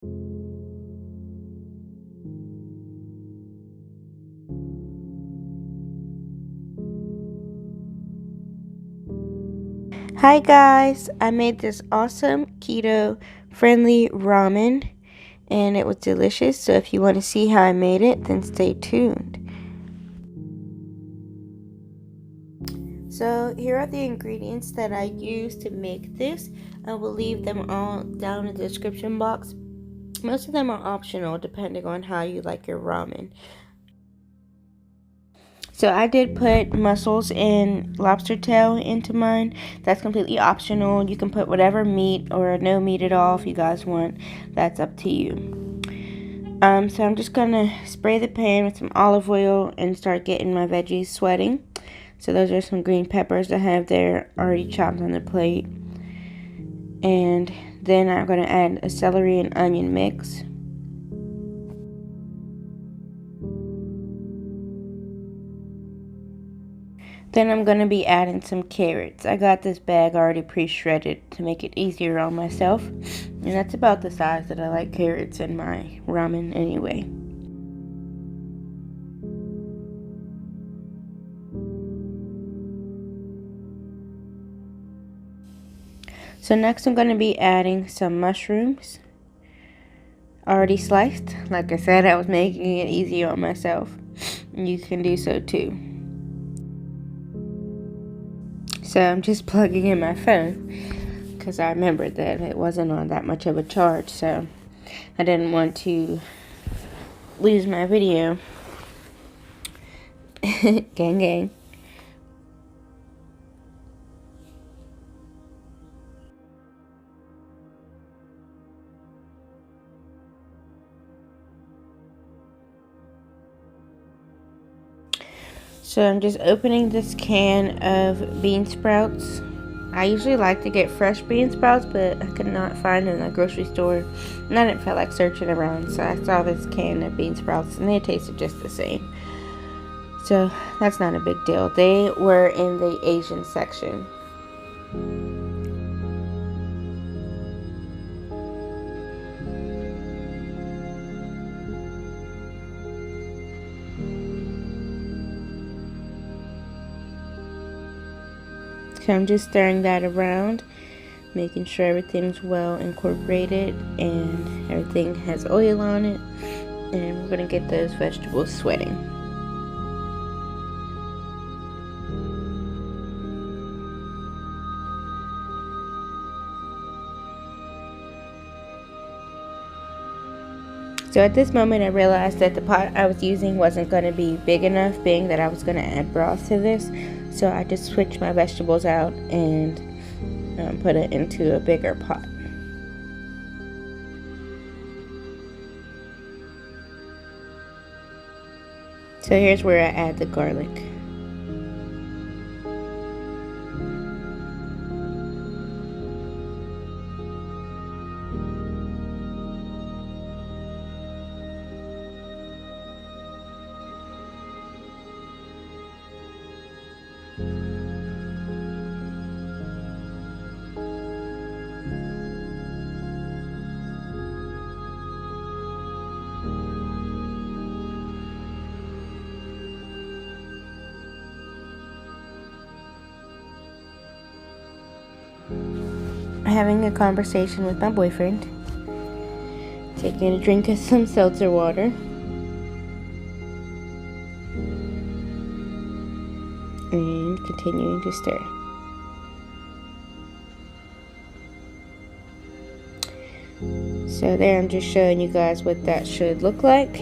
Hi guys, I made this awesome keto friendly ramen and it was delicious. So if you want to see how I made it, then stay tuned. So here are the ingredients that I used to make this. I will leave them all down in the description box. Most of them are optional depending on how you like your ramen. So I did put mussels and lobster tail into mine. That's completely optional. You can put whatever meat or no meat at all if you guys want. That's up to you. So I'm just gonna spray the pan with some olive oil and start getting my veggies sweating. So those are some green peppers I have there already chopped on the plate. And then I'm gonna add a celery and onion mix. Then I'm going to be adding some carrots. I got this bag already pre-shredded to make it easier on myself. And that's about the size that I like carrots in my ramen anyway. So next I'm going to be adding some mushrooms. Already sliced. Like I said, I was making it easier on myself. You can do so too. So I'm just plugging in my phone because I remembered that it wasn't on that much of a charge, so I didn't want to lose my video. Gang gang. So I'm just opening this can of bean sprouts. I usually like to get fresh bean sprouts, but I could not find them in the grocery store. And I didn't feel like searching around, so I saw this can of bean sprouts and they tasted just the same. So that's not a big deal. They were in the Asian section. So I'm just stirring that around, making sure everything's well incorporated and everything has oil on it. And we're going to get those vegetables sweating. So at this moment I realized that the pot I was using wasn't going to be big enough, being that I was going to add broth to this. So I just switched my vegetables out and put it into a bigger pot. So here's where I add the garlic. Having a conversation with my boyfriend, taking a drink of some seltzer water, and continuing to stir. So there, I'm just showing you guys what that should look like.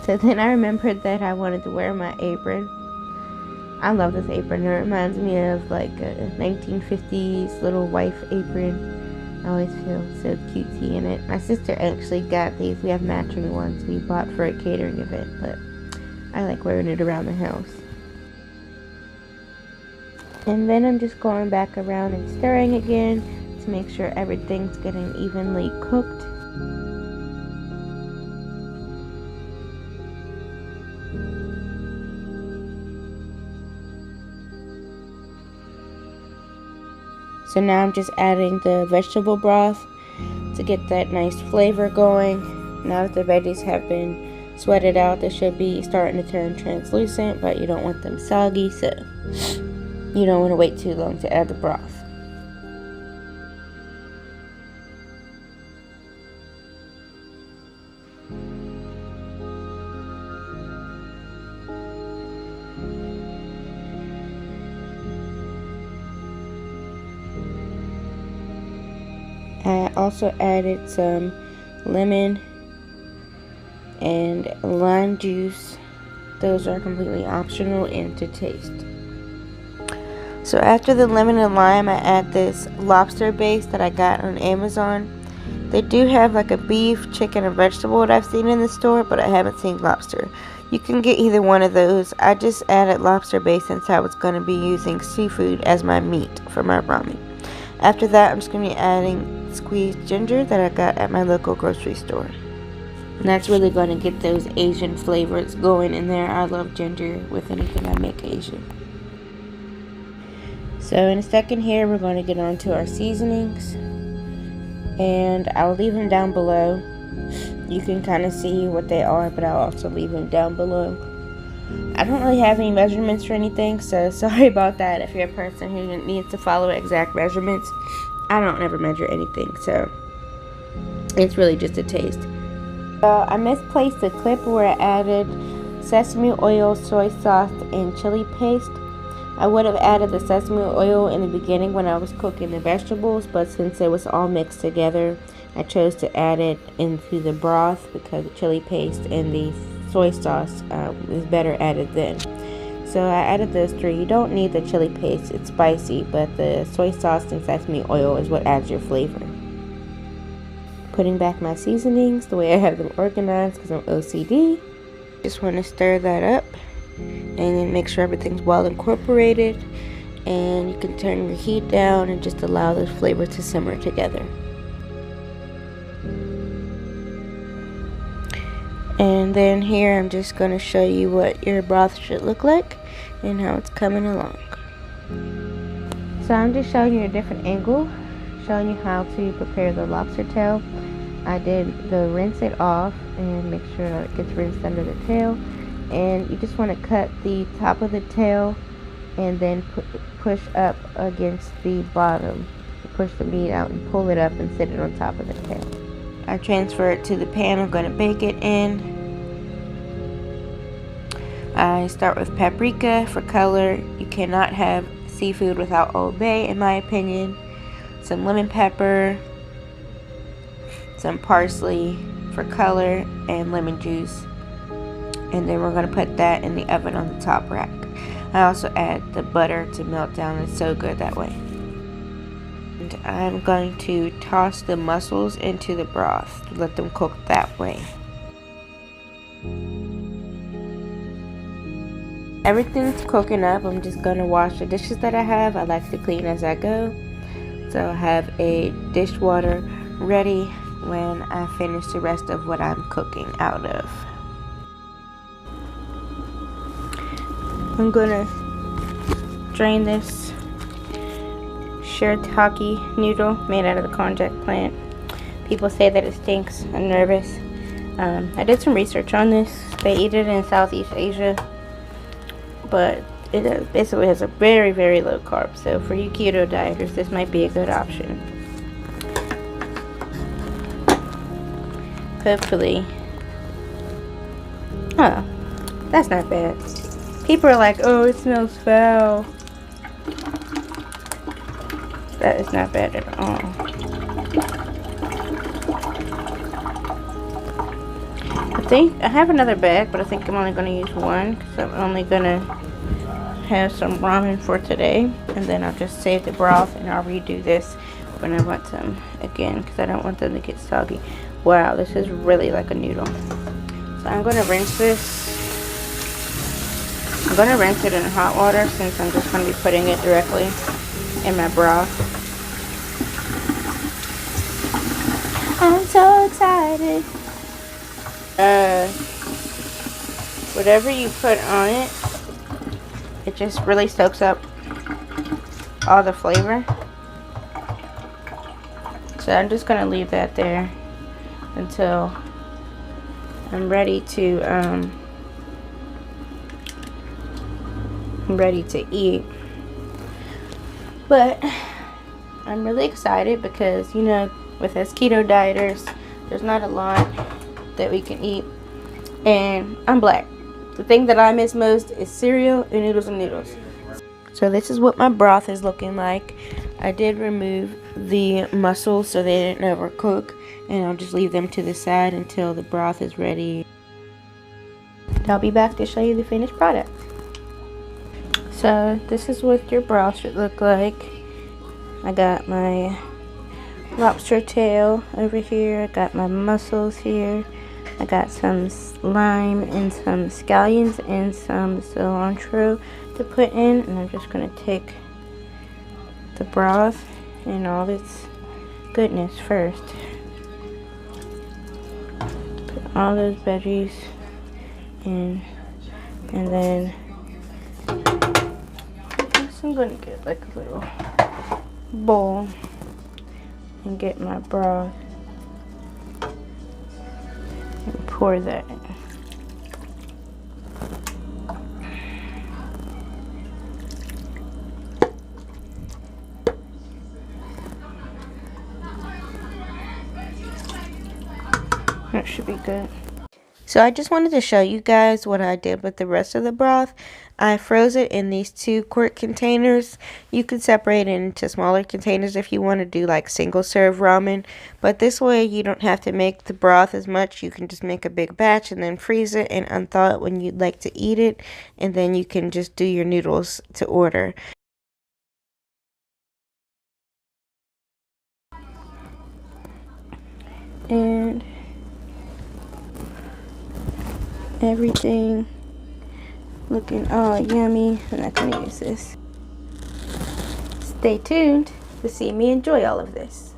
So then I remembered that I wanted to wear my apron. I love this apron. It reminds me of like a 1950s little wife apron. I always feel so cutesy in it. My sister actually got these. We have matching ones we bought for a catering event, but I like wearing it around the house. And then I'm just going back around and stirring again to make sure everything's getting evenly cooked. So now I'm just adding the vegetable broth to get that nice flavor going. Now that the veggies have been sweated out, they should be starting to turn translucent, but you don't want them soggy, so you don't want to wait too long to add the broth. I also added some lemon and lime juice. Those are completely optional and to taste. So after the lemon and lime, I add this lobster base that I got on Amazon. They do have like a beef, chicken, and vegetable that I've seen in the store, but I haven't seen lobster. You can get either one of those. I just added lobster base since I was going to be using seafood as my meat for my ramen. After that, I'm just going to be adding squeezed ginger that I got at my local grocery store. And that's really going to get those Asian flavors going in there. I love ginger with anything I make Asian. So in a second here, we're going to get on to our seasonings. And I'll leave them down below. You can kind of see what they are, but I'll also leave them down below. I don't really have any measurements or anything, so sorry about that if you're a person who needs to follow exact measurements. I don't ever measure anything, so it's really just a taste. I misplaced the clip where I added sesame oil, soy sauce, and chili paste. I would have added the sesame oil in the beginning when I was cooking the vegetables, but since it was all mixed together, I chose to add it into the broth because the chili paste and the soy sauce is better added then. So I added those three. You don't need the chili paste, it's spicy, but the soy sauce and sesame oil is what adds your flavor. Putting back my seasonings the way I have them organized because I'm OCD. Just want to stir that up and then make sure everything's well incorporated, and you can turn your heat down and just allow those flavors to simmer together. And then here I'm just going to show you what your broth should look like and how it's coming along. So I'm just showing you a different angle, showing you how to prepare the lobster tail. I did the rinse it off and make sure that it gets rinsed under the tail. And you just want to cut the top of the tail and then push up against the bottom. Push the meat out and pull it up and sit it on top of the tail. I transfer it to the pan I'm going to bake it in. I start with paprika for color. You cannot have seafood without Old Bay, in my opinion. Some lemon pepper, some parsley for color, and lemon juice. And then we're going to put that in the oven on the top rack. I also add the butter to melt down. It's so good that way. And I'm going to toss the mussels into the broth to let them cook that way. Everything's cooking up. I'm just going to wash the dishes that I have. I like to clean as I go. So I have a dishwater ready when I finish the rest of what I'm cooking out of. I'm going to drain this Shirataki noodle made out of the konjac plant. People say that it stinks. I'm nervous. I did some research on this. They eat it in Southeast Asia, but it basically has a very, very low carb. So for you keto dieters, this might be a good option. Hopefully. Oh, that's not bad. People are like, oh, it smells foul. That is not bad at all. I think I have another bag, but I think I'm only going to use one because I'm only going to have some ramen for today, and then I'll just save the broth and I'll redo this when I want some again because I don't want them to get soggy. Wow, this is really like a noodle. So I'm going to rinse this. I'm going to rinse it in hot water since I'm just going to be putting it directly in my broth. I'm so excited. Whatever you put on it, it just really soaks up all the flavor. So I'm just gonna leave that there until I'm ready to eat. But I'm really excited because, you know, with us keto dieters, there's not a lot that we can eat. And I'm black. The thing that I miss most is cereal and noodles. So this is what my broth is looking like. I did remove the mussels so they didn't overcook, and I'll just leave them to the side until the broth is ready. I'll be back to show you the finished product. So this is what your broth should look like. I got my lobster tail over here. I got my mussels here. I got some lime and some scallions and some cilantro to put in, and I'm just going to take the broth and all its goodness first. Put all those veggies in, and then I'm going to get like a little bowl and get my broth and pour that in. That should be good. So I just wanted to show you guys what I did with the rest of the broth. I froze it in these 2-quart containers. You can separate it into smaller containers if you want to do like single serve ramen. But this way you don't have to make the broth as much. You can just make a big batch and then freeze it and unthaw it when you'd like to eat it. And then you can just do your noodles to order. And everything looking all yummy. I'm not going to use this. Stay tuned to see me enjoy all of this.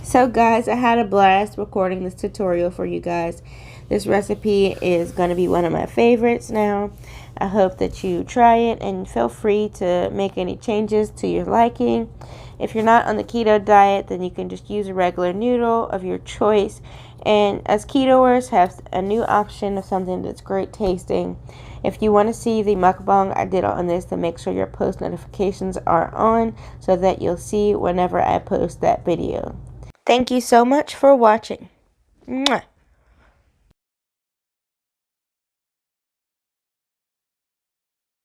So guys, I had a blast recording this tutorial for you guys. This recipe is going to be one of my favorites now. I hope that you try it and feel free to make any changes to your liking. If you're not on the keto diet, then you can just use a regular noodle of your choice. And as ketoers, have a new option of something that's great tasting. If you want to see the mukbang I did on this, then make sure your post notifications are on so that you'll see whenever I post that video. Thank you so much for watching. Mwah.